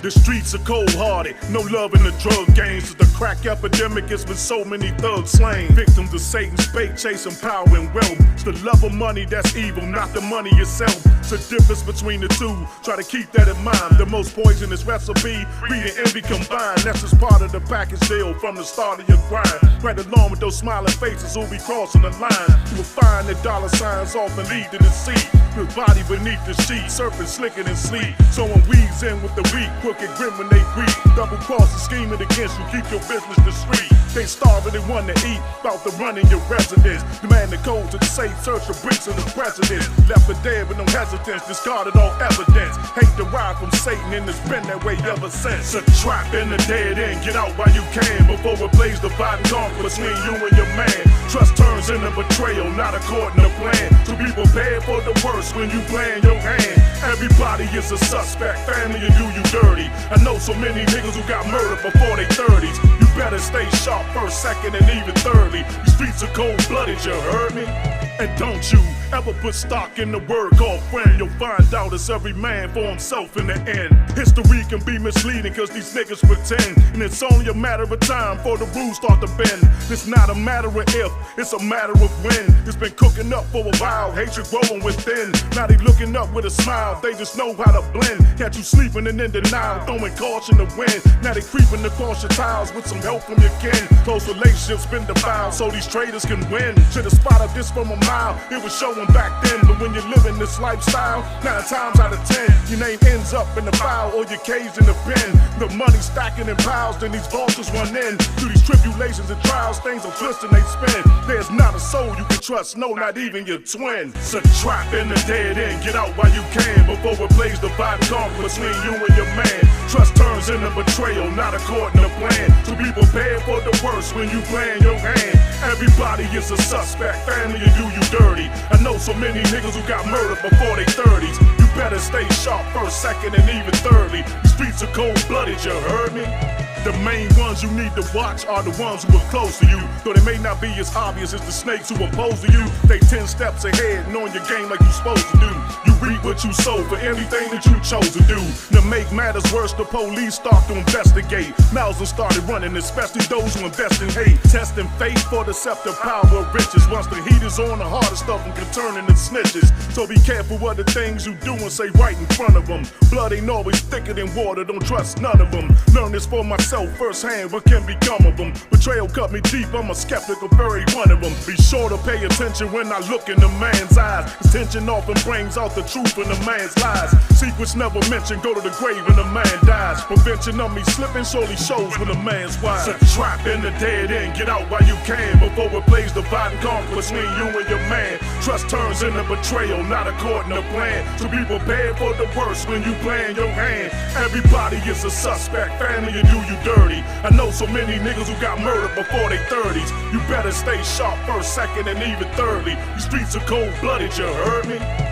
The streets are cold-hearted, no love in the drug games. The crack epidemic is with so many thugs slain. Victims of Satan's bait, chasing power and wealth. It's the love of money that's evil, not the money itself. It's the difference between the two, try to keep that in mind. The most poisonous recipe, greed and envy combined. That's just part of the package deal from the start of your grind. Right along with those smiling faces who'll be crossing the line. You will find that dollar signs often lead to deceit. The body beneath the sheet, surfing slicker than sleep. Someone weaves in with the weak, crooked grin when they greet. Double crossing, scheming against you, keep your business discreet. They starving and want to eat, about to run in your residence. Demand the code to the safe, search for bricks of the president. Left for dead with no hesitance, discarded all evidence. Hate to ride from Satan and it's been that way ever since. A trap in the dead end, get out while you can. Before it plays the divide and conquer between you and your man. Trust turns into betrayal, not according to plan. So be prepared for the worst when you plan your hand. Everybody is a suspect, family will do you dirty. I know so many niggas who got murdered before they 30s. You better stay sharp first, second, and even thirdly. These streets are cold-blooded, you heard me? And don't you ever put stock in the word called friend. You'll find out it's every man for himself in the end. History can be misleading cause these niggas pretend. And it's only a matter of time before the rules start to bend. It's not a matter of if, it's a matter of when. It's been cooking up for a while, hatred growing within. Now they looking up with a smile, they just know how to blend. Catch you sleeping and in denial, throwing caution to wind. Now they creeping across your tiles with some help from your kin. Close relationships been defiled so these traitors can win. Should've spotted this from a mile, it was showing back then. But when you're living this lifestyle, 9 times out of 10, your name ends up in the file or your cage in the pen. The money stacking in piles, then these vultures run in. Through these tribulations and trials, things are twisting, they spin. There's not a soul you can trust, no, not even your twin. It's a trap in the dead end, get out while you can. Before it plays the divide and conquer between you and your man. Trust turns into betrayal, not according to plan. So be prepared for the worst when you plan your hand. Everybody is a suspect, family will do you dirty. I know so many niggas who got murdered before they 30s. You better stay sharp first, second, and even thirdly. The streets are cold-blooded, you heard me? The main ones you need to watch are the ones who are close to you. Though they may not be as obvious as the snakes who oppose to you. They 10 steps ahead, knowing your game like you're supposed to do. You reap what you sow for anything that you chose to do. To make matters worse, the police start to investigate. Mouths have started running, especially those who invest in hate. Testing faith for deceptive power of riches. Once the heat is on, the hardest stuff can turn into snitches. So be careful what the things you do and say right in front of them. Blood ain't always thicker than water, don't trust none of them. Learn this for myself firsthand, what can become of them. Betrayal cut me deep, I'm a skeptic of every one of them. Be sure to pay attention when I look in the man's eyes. His tension often brings out the truth in the man's lies. Secrets never mentioned, go to the grave when the man dies. Prevention of me slipping surely shows when a man's wise. It's a trap in the dead end, get out while you can. Before it plays the divide and conquer between you and your man. Trust turns into betrayal, not according to plan. So be prepared for the worst when you plan your hand. Everybody is a suspect, family will do you dirty. I know so many niggas who got murdered before they 30s. You better stay sharp first, second, and even thirdly. The streets are cold-blooded, you heard me?